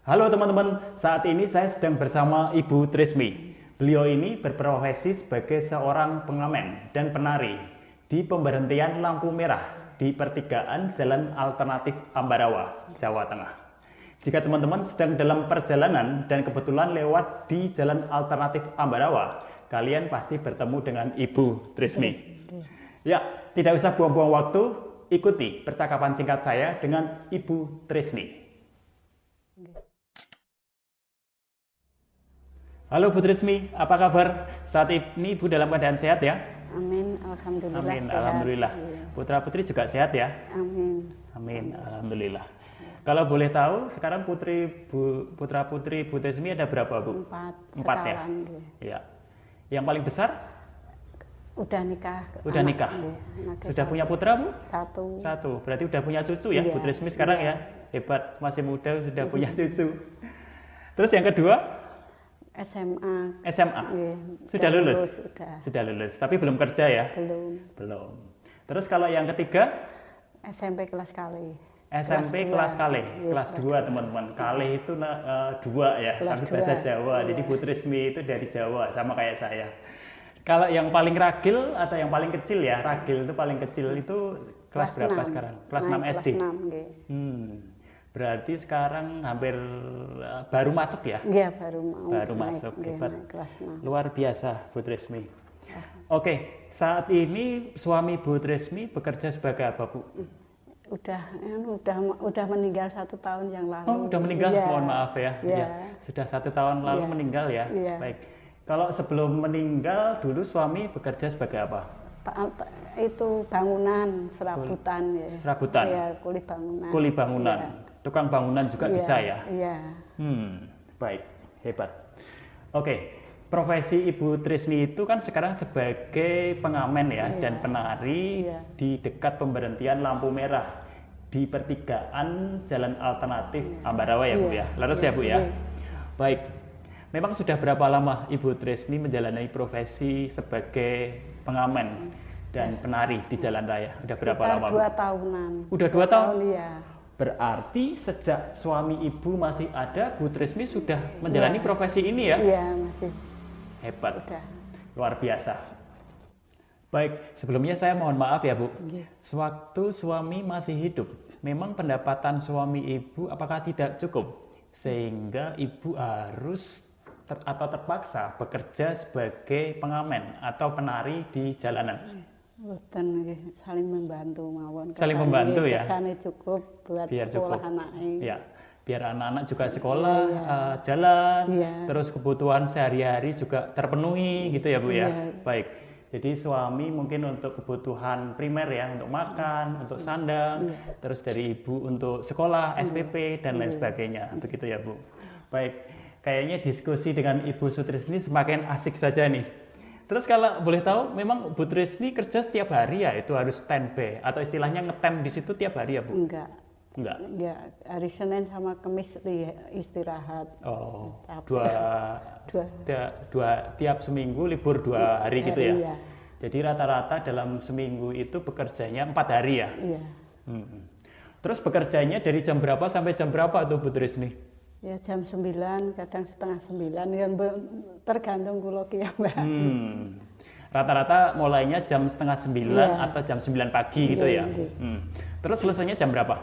Halo teman-teman, saat ini saya sedang bersama Ibu Trismi. Beliau ini berprofesi sebagai seorang pengamen dan penari di pemberhentian lampu merah di pertigaan Jalan Alternatif Ambarawa, Jawa Tengah. Jika teman-teman sedang dalam perjalanan dan kebetulan lewat di Jalan Alternatif Ambarawa, kalian pasti bertemu dengan Ibu Trismi. Ya, tidak usah buang-buang waktu, ikuti percakapan singkat saya dengan Ibu Trismi. Halo Bu Trismi, apa kabar? Saat ini Ibu dalam keadaan sehat ya? Amin, alhamdulillah. Amin, sehat. alhamdulillah. Putra putri juga sehat ya? Amin. Amin, alhamdulillah. Kalau boleh tahu, sekarang putra putri Bu Trismi ada berapa Bu? Empat ya? sekawan, Iya. Yang paling besar? Udah nikah. Udah nikah. Sudah punya putra Bu? Satu. Berarti udah punya cucu ya, Iya, Bu Trismi sekarang ya? Hebat, masih muda sudah punya cucu. Terus yang kedua? SMA. SMA. Sudah lulus? Sudah lulus, tapi belum kerja ya? Belum. Terus kalau yang ketiga? SMP kelas kali. SMP kelas kalih, kelas 2 teman-teman. Kalih itu 2 ya, tapi bahasa Jawa. Jadi Bu Trismi itu dari Jawa, sama kayak saya. Kalau yang paling ragil atau yang paling kecil ya, ragil itu paling kecil itu kelas berapa 6. Sekarang? Kelas 6 SD. Kelas 6, berarti sekarang hampir baru masuk ya? Iya, baru masuk. Hebat. Kelas 6. Luar biasa Bu Trismi. Oke, saat ini suami Bu Trismi bekerja sebagai apa Bu? Udah meninggal 1 tahun yang lalu. Oh, udah meninggal? Ya. Mohon maaf ya. Ya. Sudah 1 tahun lalu meninggal ya? Ya. Baik. Kalau sebelum meninggal dulu suami bekerja sebagai apa? Itu bangunan, serabutan ya. Serabutan? Ya, kuli bangunan. Kuli bangunan. Ya. Tukang bangunan juga bisa ya? Iya. Baik, hebat. Oke, profesi Ibu Trismi itu kan sekarang sebagai pengamen ya, dan penari di dekat pemberhentian lampu merah di pertigaan Jalan Alternatif Ambarawa ya Bu ya? Laras ya Bu ya? Baik, memang sudah berapa lama Ibu Trismi menjalani profesi sebagai pengamen dan penari di jalan raya? Udah berapa lama Bu? 2 tahunan. Udah 2 tahun? Iya. Berarti sejak suami Ibu masih ada, Bu Trismi sudah menjalani profesi ini ya? Iya, masih. Hebat. Udah. Luar biasa. Baik, sebelumnya saya mohon maaf ya Bu. Sewaktu suami masih hidup, memang pendapatan suami Ibu apakah tidak cukup? Sehingga Ibu harus atau terpaksa bekerja sebagai pengamen atau penari di jalanan? Boten saling membantu mawon. Saling membantu ya. Kersane cukup buat biar sekolah cukup. anaknya. Ya, biar anak-anak juga sekolah, jalan, terus kebutuhan sehari-hari juga terpenuhi gitu ya Bu ya. Baik. Jadi suami mungkin untuk kebutuhan primer ya, untuk makan, untuk sandang, terus dari Ibu untuk sekolah, SPP dan lain sebagainya. Begitu ya Bu. Baik. Kayaknya diskusi dengan Ibu Sutrismi semakin asik saja nih. Terus kalau boleh tahu, memang Bu Trismi kerja setiap hari ya? Itu harus standby atau istilahnya ngetem di situ tiap hari ya Bu? Enggak. Enggak. Hari Senin sama Kamis istirahat. Oh, tiap seminggu libur 2 hari gitu ya? Iya. Jadi rata-rata dalam seminggu itu bekerjanya 4 hari ya? Iya. Terus bekerjanya dari jam berapa sampai jam berapa tuh Bu Trismi? Ya jam 9, kadang setengah 9, ya tergantung kula ki ya Mbak. Rata-rata mulainya jam setengah 9 atau jam 9 pagi gitu ya? Terus selesainya jam berapa?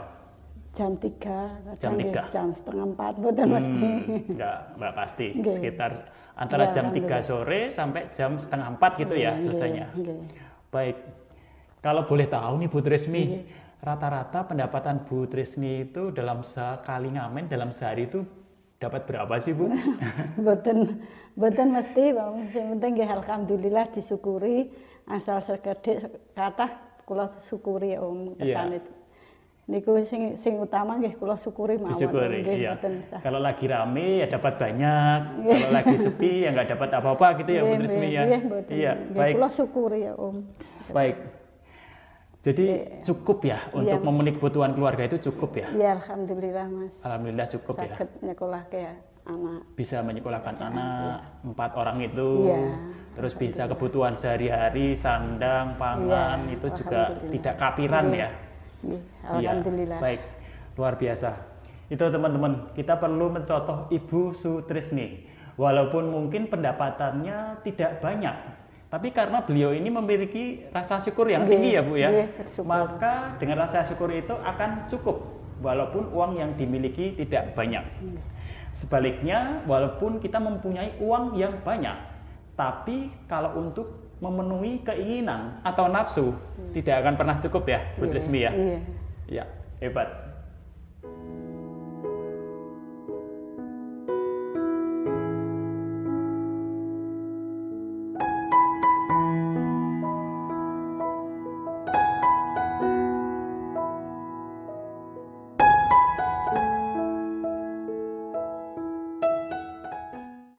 Jam 3, jam 3. Jam setengah 4, betul mesti. Enggak pasti, sekitar antara jam 3 sore sampai jam setengah 4 gitu ya selesainya. Baik, kalau boleh tahu nih Bu Trismi, rata-rata pendapatan Bu Trismi itu dalam sekali ngamen dalam sehari itu dapat berapa sih Bu? Boten mesti, yang penting nggih alhamdulillah disyukuri, asal sekedhik kathah kula syukuri Om kesane. Niku sing utama nggih kula syukuri mawon. Disyukuri, iya. Kalau lagi rame ya dapat banyak, kalau lagi sepi ya nggak dapat apa-apa gitu ya Bu Trismi ya. Iya, baik. Kula syukuri ya Om. Baik. Jadi cukup ya untuk memenuhi kebutuhan keluarga itu cukup ya? Iya, alhamdulillah Mas. Alhamdulillah cukup ya. Sakit nyekolahke ya anak. Bisa menyekolahkan anak 4 orang itu. Terus bisa kebutuhan sehari-hari, sandang, pangan itu juga tidak kapiran ya. Alhamdulillah. Baik, luar biasa. Itu teman-teman, kita perlu mencontoh Ibu Sutrisni. Walaupun mungkin pendapatannya tidak banyak, tapi karena beliau ini memiliki rasa syukur yang tinggi ya Bu ya, maka dengan rasa syukur itu akan cukup walaupun uang yang dimiliki tidak banyak. Sebaliknya, walaupun kita mempunyai uang yang banyak, tapi kalau untuk memenuhi keinginan atau nafsu tidak akan pernah cukup ya Bu Trismi ya. Ya, hebat.